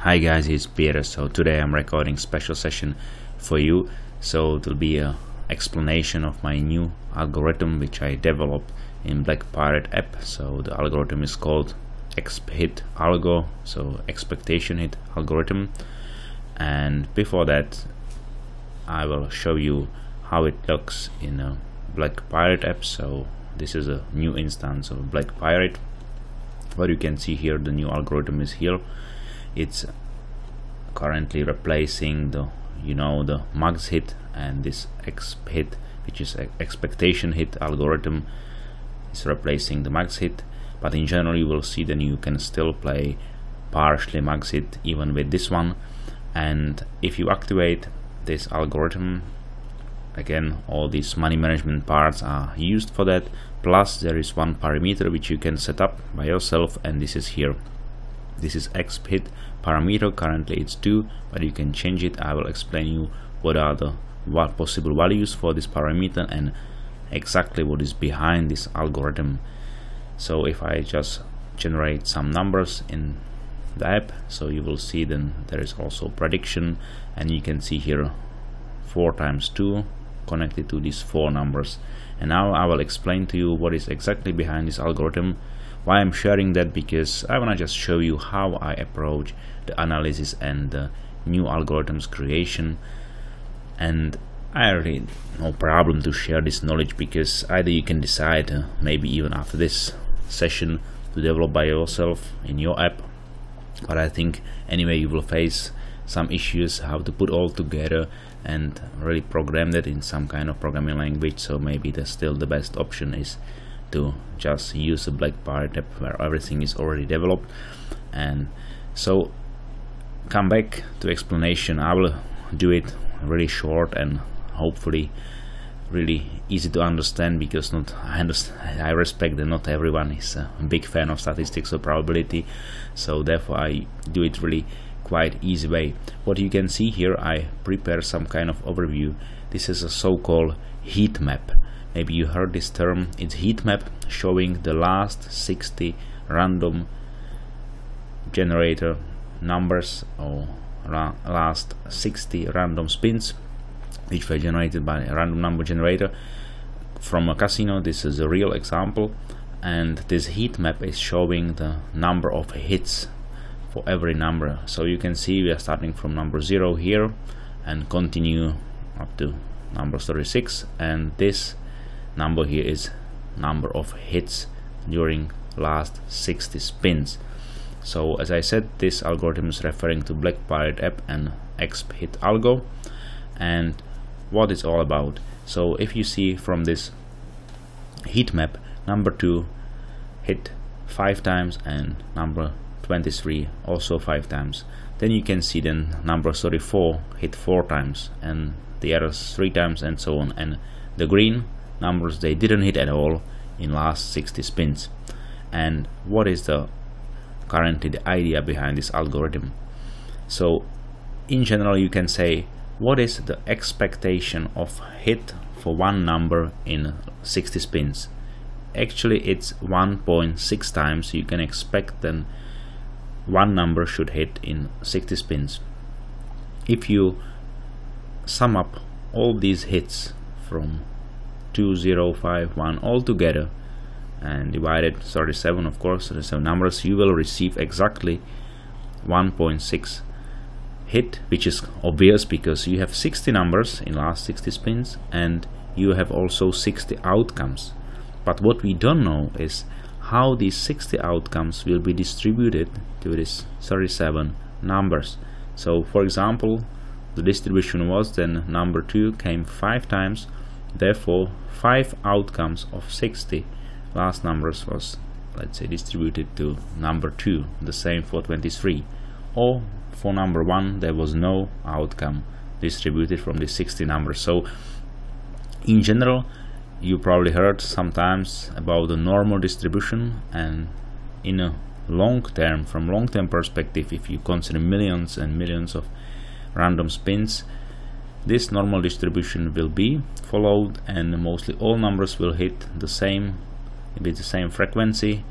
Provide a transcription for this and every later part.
Hi guys, it's Petr. So today I'm recording special session for you. So it will be a explanation of my new algorithm which I developed in Black Pirate app. So the algorithm is called ExpHit algo, so expectation hit algorithm. And before that I will show you how it looks in a Black Pirate app. So this is a new instance of Black Pirate. What you can see here, the new algorithm is here. It's currently replacing the the max hit, and this ExpHit, which is expectation hit algorithm, is replacing the max hit. But in general you will see that you can still play partially max hit even with this one. And if you activate this algorithm, again all these money management parts are used for that, plus there is one parameter which you can set up by yourself, and this is here. This is ExpHit parameter. Currently it's 2, but you can change it. I will explain you what are the possible values for this parameter and exactly what is behind this algorithm. So if I just generate some numbers in the app, so you will see then there is also prediction, and you can see here 4 times 2 connected to these 4 numbers. And now I will explain to you what is exactly behind this algorithm. Why I'm sharing that, because I want to just show you how I approach the analysis and the new algorithms creation. And I really no problem to share this knowledge, because either you can decide maybe even after this session to develop by yourself in your app, but I think anyway you will face some issues how to put all together and really program that in some kind of programming language. So maybe still the best option is to just use a Black Pirate app where everything is already developed. And so come back to explanation. I will do it really short and hopefully really easy to understand, because I respect that not everyone is a big fan of statistics or probability, so therefore I do it really quite easy way. What you can see here, I prepare some kind of overview. This is a so-called heat map. Maybe you heard this term. It's heat map, showing the last 60 random generator numbers, or last 60 random spins which were generated by a random number generator from a casino. This is a real example, and this heat map is showing the number of hits for every number. So you can see we are starting from number 0 here and continue up to number 36, and this number here is number of hits during last 60 spins. So as I said, this algorithm is referring to Black Pirate app and ExpHit algo, and what it's all about. So if you see from this heat map, number 2 hit 5 times and number 23 also 5 times. Then you can see then number 34 hit 4 times and the others 3 times, and so on. And the green numbers, they didn't hit at all in last 60 spins. And what is currently the idea behind this algorithm? So in general you can say, what is the expectation of hit for one number in 60 spins? Actually it's 1.6 times you can expect then one number should hit in 60 spins. If you sum up all these hits from 2, 0, 5, 1 all together and divided 37, of course, 37 numbers, you will receive exactly 1.6 hit, which is obvious because you have 60 numbers in last 60 spins and you have also 60 outcomes. But what we don't know is how these 60 outcomes will be distributed to these 37 numbers. So for example, the distribution was then number 2 came 5 times, therefore 5 outcomes of 60 last numbers was, let's say, distributed to number 2. The same for 23. Or for number 1 there was no outcome distributed from the 60 numbers. So in general you probably heard sometimes about the normal distribution, and in a from long-term perspective, if you consider millions and millions of random spins, this normal distribution will be followed and mostly all numbers will hit the same with the same frequency.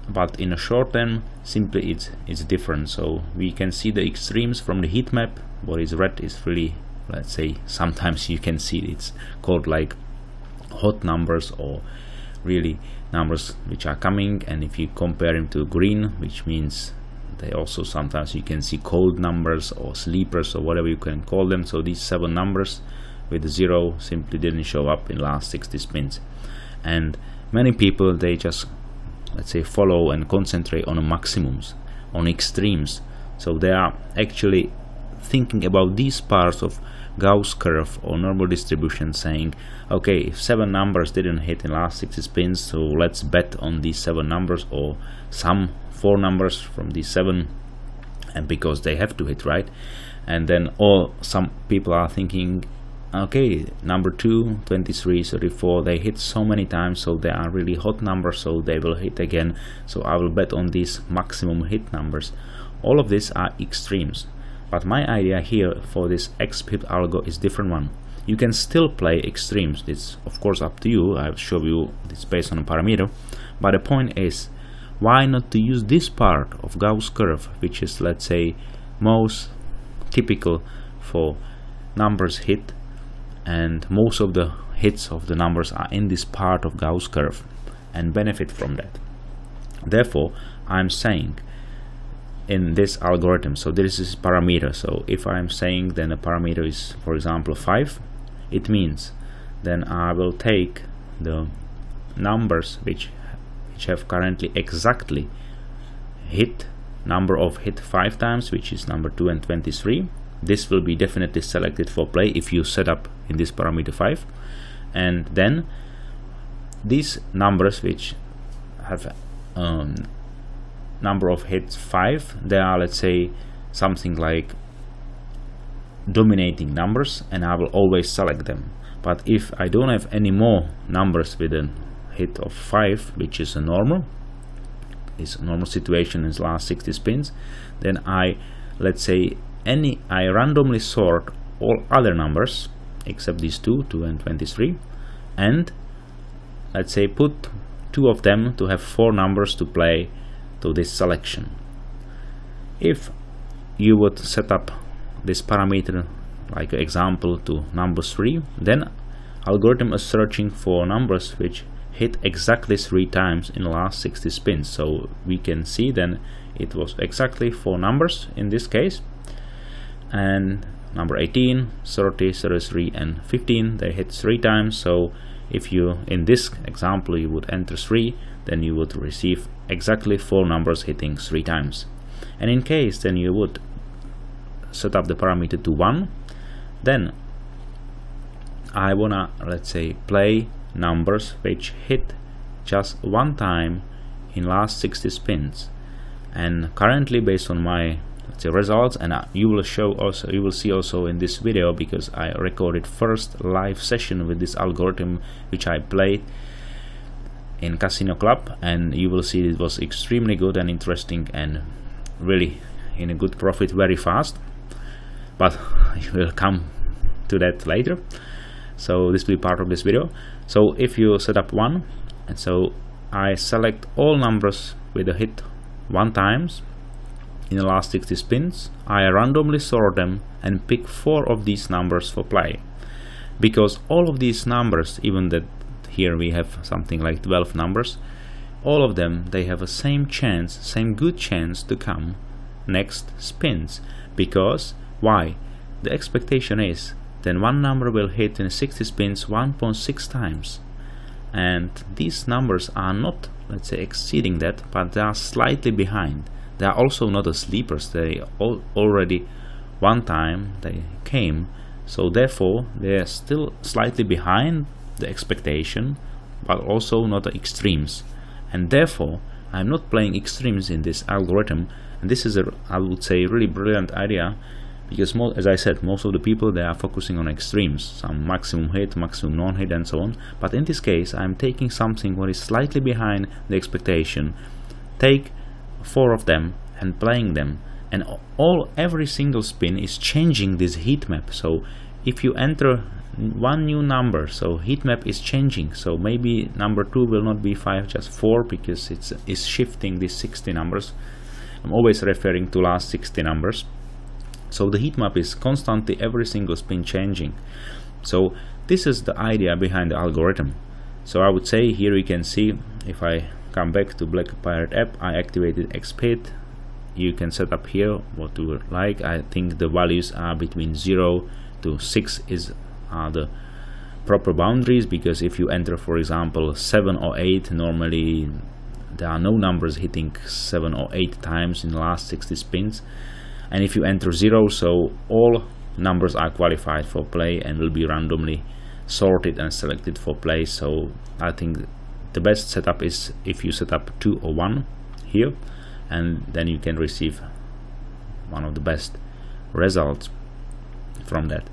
but in a short term simply it's different. So we can see the extremes from the heat map. What is red is really, let's say, sometimes you can see it's called like hot numbers, or really numbers which are coming. And if you compare them to green, which means they also sometimes you can see cold numbers or sleepers or whatever you can call them. So these 7 numbers with 0 simply didn't show up in last 60 spins, and many people, they just, let's say, follow and concentrate on the maximums, on extremes. So they are actually thinking about these parts of Gauss curve or normal distribution, saying, okay, if 7 numbers didn't hit in last 60 spins, so let's bet on these 7 numbers, or some 4 numbers from these 7, and because they have to hit, right? And then some people are thinking, okay, number 2, 23, 34, they hit so many times, so they are really hot numbers, so they will hit again, so I will bet on these maximum hit numbers. All of these are extremes. But my idea here for this ExpHit algo is different one. You can still play extremes. It's of course up to you. I'll show you this based on a parameter. But the point is, why not to use this part of Gauss curve, which is, let's say, most typical for numbers hit, and most of the hits of the numbers are in this part of Gauss curve, and benefit from that. Therefore, I'm saying in this algorithm, so this is parameter. So if I'm saying then a parameter is, for example, 5, it means then I will take the numbers which have currently exactly hit number of hit 5 times, which is number 2 and 23. This will be definitely selected for play if you set up in this parameter 5. And then these numbers which have number of hits 5, they are, let's say, something like dominating numbers, and I will always select them. But if I don't have any more numbers with a hit of 5, which is a normal, is a normal situation in the last 60 spins, then I, let's say, I randomly sort all other numbers except these 2 and 23, and let's say put 2 of them to have 4 numbers to play to this selection. If you would set up this parameter, like example, to number 3, then algorithm is searching for numbers which hit exactly 3 times in the last 60 spins. So we can see then it was exactly 4 numbers in this case, and number 18, 30, 33 and 15, they hit 3 times. So if you, in this example, you would enter 3, then you would receive exactly 4 numbers hitting 3 times. And in case then you would set up the parameter to 1, then I wanna, let's say, play numbers which hit just 1 time in last 60 spins. And currently, based on my, let's say, results, and you will see also in this video, because I recorded first live session with this algorithm which I played in Casino Club, and you will see it was extremely good and interesting, and really in a good profit very fast. But we'll come to that later. So this will be part of this video. So if you set up 1, and so I select all numbers with a hit 1 times in the last 60 spins, I randomly sort them and pick 4 of these numbers for play, because all of these numbers, even that here we have something like 12 numbers, all of them, they have a same chance, same good chance to come next spins. Because why? The expectation is then 1 number will hit in 60 spins 1.6 times, and these numbers are not, let's say, exceeding that, but they are slightly behind. They are also not a sleepers. They already 1 time they came, so therefore they are still slightly behind the expectation, but also not the extremes. And therefore I'm not playing extremes in this algorithm. And this is a, I would say, really brilliant idea, because as I said, most of the people, they are focusing on extremes, some maximum hit, maximum non-hit and so on. But in this case I'm taking something what is slightly behind the expectation, take 4 of them and playing them, and every single spin is changing this heat map. So if you enter one new number, so heat map is changing. So maybe number 2 will not be 5, just 4, because it's shifting these 60 numbers. I'm always referring to last 60 numbers. So the heat map is constantly every single spin changing. So this is the idea behind the algorithm. So I would say here you can see, if I come back to Black Pirate app, I activated ExpHit. You can set up here what you would like. I think the values are between 0 to 6 are the proper boundaries, because if you enter, for example, 7 or 8, normally there are no numbers hitting 7 or 8 times in the last 60 spins. And if you enter 0, so all numbers are qualified for play and will be randomly sorted and selected for play. So I think the best setup is if you set up 2 or 1 here, and then you can receive one of the best results from that.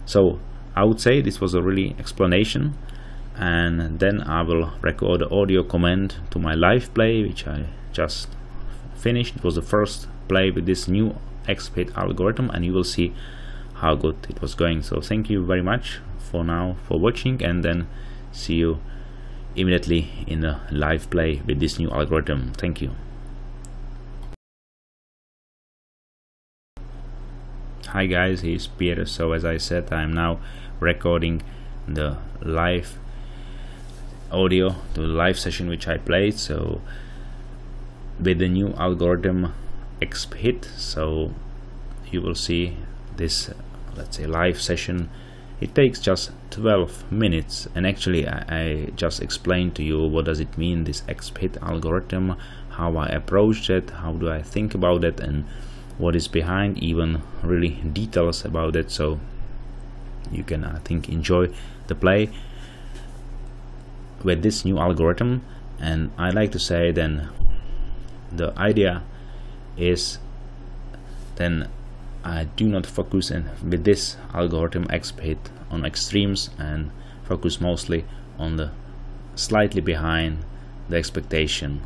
So I would say this was a really explanation, and then I will record the audio comment to my live play, which I just finished. It was the first play with this new ExpHit algorithm, and you will see how good it was going. So thank you very much for now for watching, and then see you immediately in the live play with this new algorithm. Thank you. Hi guys, here's Petr. So as I said, I'm now recording the live audio to the live session which I played. So with the new algorithm ExpHit, so you will see this, let's say, live session. It takes just 12 minutes, and actually I just explained to you what does it mean, this ExpHit algorithm, how I approached it, how do I think about it, and what is behind, even really details about it. So you can, I think, enjoy the play with this new algorithm. And I like to say then the idea is then I do not focus with this algorithm ExpHit on extremes, and focus mostly on the slightly behind the expectation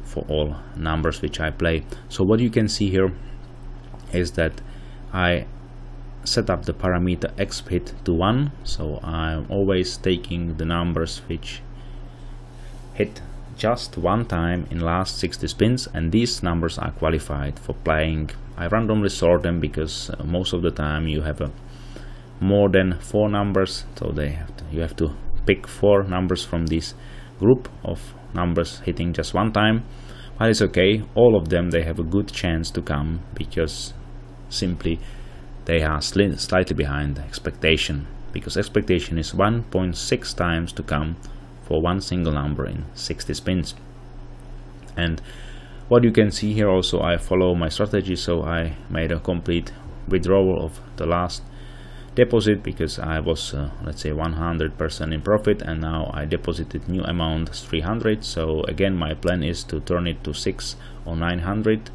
for all numbers which I play. So what you can see here is that I set up the parameter ExpHit to 1, so I'm always taking the numbers which hit just one time in last 60 spins, and these numbers are qualified for playing. I randomly sort them because most of the time you have more than 4 numbers, so you have to pick 4 numbers from this group of numbers hitting just one time. But it's okay, all of them, they have a good chance to come, because simply they are slightly behind the expectation, because expectation is 1.6 times to come for one single number in 60 spins. And what you can see here also, I follow my strategy, so I made a complete withdrawal of the last deposit, because I was let's say 100% in profit, and now I deposited new amount 300. So again, my plan is to turn it to 600 or 900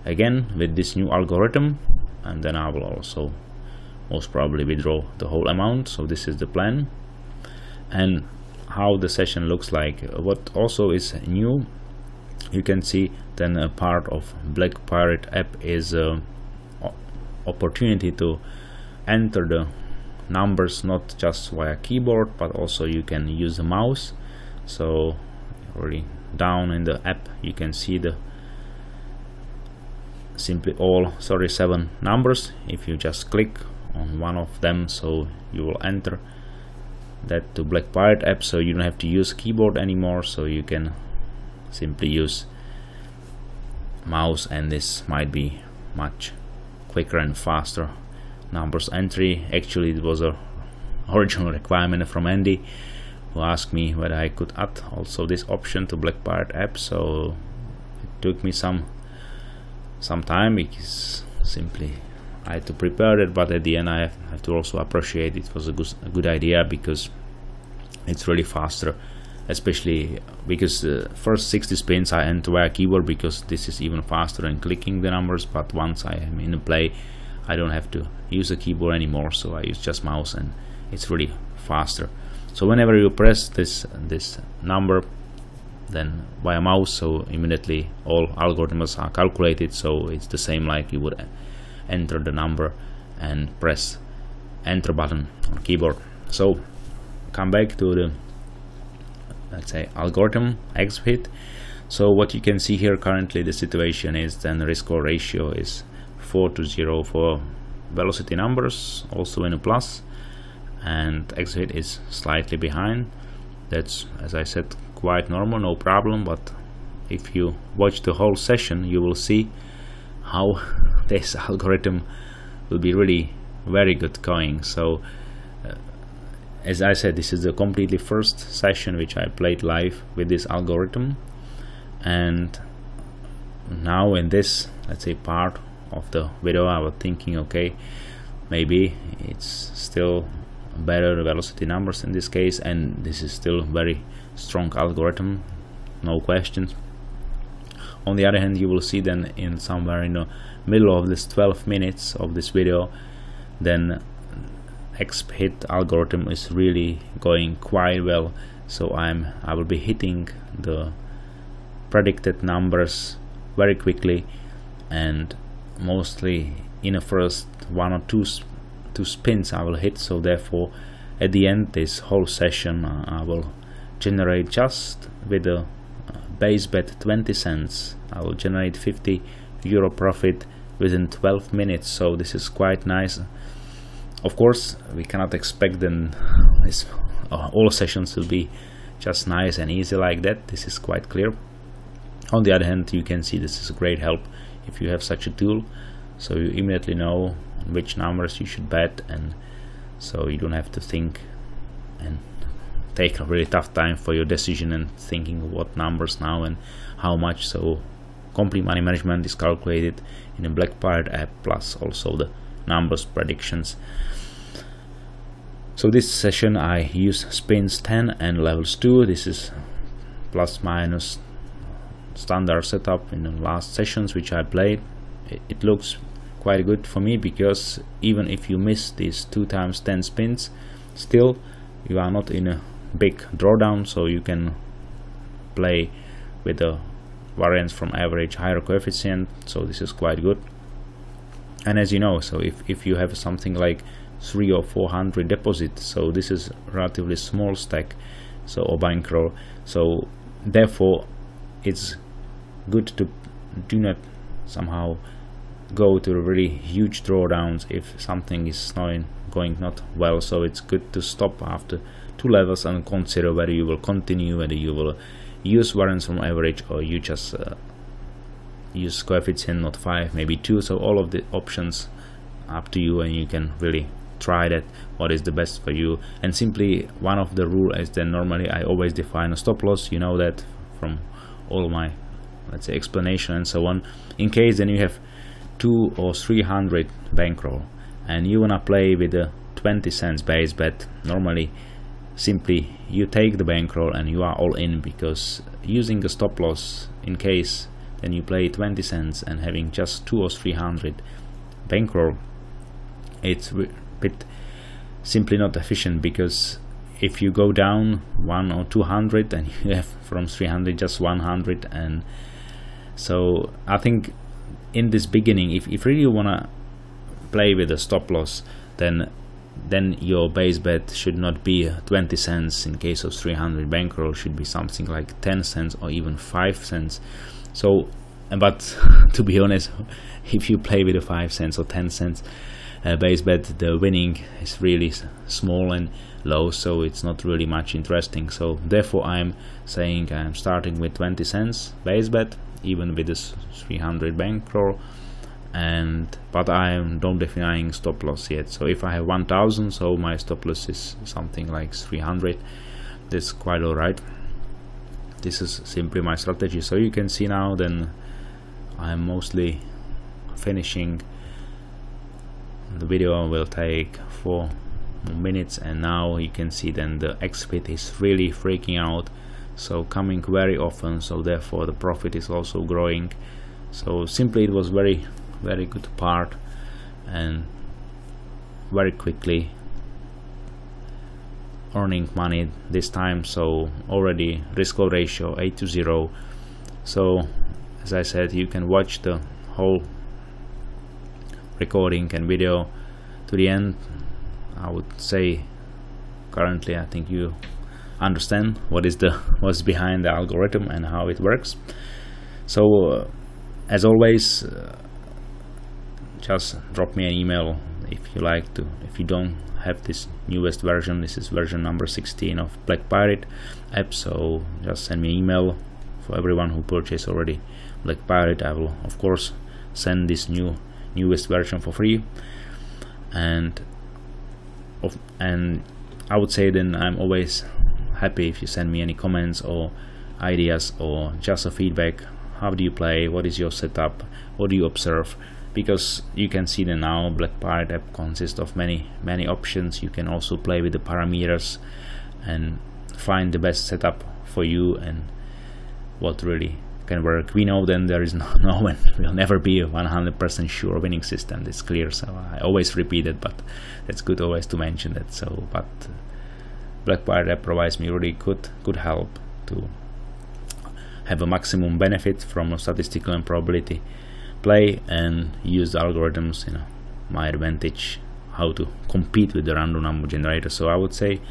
again with this new algorithm, and then I will also most probably withdraw the whole amount. So this is the plan. And how the session looks like, what also is new, you can see then a part of Black Pirate app is opportunity to enter the numbers not just via keyboard, but also you can use the mouse. So already down in the app you can see the simply all 37 numbers. If you just click on one of them, so you will enter that to Black Pirate app, so you don't have to use keyboard anymore, so you can simply use mouse, and this might be much quicker and faster numbers entry. Actually, it was a original requirement from Andy, who asked me whether I could add also this option to Black Pirate app. So it took me some time, because simply I had to prepare it, but at the end I have to also appreciate it was a good idea, because it's really faster, especially because the first 60 spins I enter via keyboard, because this is even faster than clicking the numbers. But once I am in the play, I don't have to use the keyboard anymore, so I use just mouse, and it's really faster. So whenever you press this number then via mouse, so immediately all algorithms are calculated, so it's the same like you would enter the number and press enter button on keyboard. So come back to the, let's say, algorithm ExpHit. So what you can see here currently, the situation is then the risk-score ratio is 4:0 for velocity numbers, also in a plus, and ExpHit is slightly behind. That's, as I said, quite normal, no problem. But if you watch the whole session, you will see how this algorithm will be really very good going. So as I said, this is the completely first session which I played live with this algorithm, and now in this, let's say, part of the video, I was thinking, okay, maybe it's still better velocity numbers in this case, and this is still very strong algorithm, no questions. On the other hand, you will see then in somewhere in the middle of this 12 minutes of this video, then ExpHit algorithm is really going quite well. So I will be hitting the predicted numbers very quickly, and mostly in the first one or two spins I will hit. So therefore at the end this whole session I will generate, just with a base bet 20 cents, I will generate 50 euro profit within 12 minutes. So this is quite nice. Of course we cannot expect then all sessions will be just nice and easy like that. This is quite clear. On the other hand, you can see this is a great help if you have such a tool, so you immediately know which numbers you should bet, and so you don't have to think and take a really tough time for your decision and thinking what numbers now and how much. So complete money management is calculated in a Black Pirate app, plus also the numbers predictions. So this session I use spins 10 and levels 2. This is plus minus standard setup in the last sessions which I played. It looks quite good for me, because even if you miss these 2 times 10 spins, still you are not in a big drawdown, so you can play with the variance from average higher coefficient. So this is quite good. And as you know, so if you have something like 300 or 400 deposits, so this is relatively small stack, so or bankroll, so therefore it's good to do not somehow go to really huge drawdowns if something is going not well. So it's good to stop after 2 levels and consider whether you will continue, whether you will use variance from average, or you just use coefficient not 5, maybe 2. So all of the options up to you, and you can really try that what is the best for you. And simply one of the rule is that normally I always define a stop loss, you know that from all my, let's say, explanation and so on. In case then you have 200 or 300 bankroll and you wanna play with a 20 cents base bet, normally simply you take the bankroll and you are all in, because using a stop loss in case then you play 20 cents and having just 200 or 300 bankroll, it's a bit simply not efficient, because if you go down 100 or 200 and you have from 300 just 100, and so I think in this beginning, if really you wanna play with a stop loss, then your base bet should not be 20 cents. In case of 300 bankroll, should be something like 10 cents or even 5 cents. So, but to be honest, if you play with a 5 cents or 10 cents base bet, the winning is really small and low, so it's not really much interesting. So therefore I'm saying I'm starting with 20 cents base bet, even with this 300 bankroll, but I don't defining stop loss yet. So if I have 1000, so my stop loss is something like 300. That's quite alright. This is simply my strategy. So you can see now then I'm mostly finishing. The video will take 4 minutes, and now you can see then the ExpHit is really freaking out, so coming very often, so therefore the profit is also growing. So simply it was very good part, and very quickly earning money this time. So already risk-score ratio 8:0. So as I said, you can watch the whole recording and video to the end. I would say currently I think you understand what's behind the algorithm and how it works. So as always, just drop me an email if you like to. If you don't have this newest version, this is version number 16 of Black Pirate app, so just send me an email. For everyone who purchased already Black Pirate, I will of course send this newest version for free. And I would say then I'm always happy if you send me any comments or ideas or just a feedback. How do you play? What is your setup? What do you observe? Because you can see that now Black Pirate app consists of many options. You can also play with the parameters and find the best setup for you and what really can work. We know then there is no and will never be a 100% sure winning system. That's clear, so I always repeat it, but it's good always to mention that. So but Black Pirate app provides me really good help to have a maximum benefit from a statistical and probability play and use the algorithms in my advantage, how to compete with the random number generator. So I would say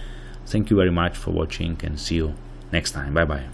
thank you very much for watching and see you next time. Bye bye.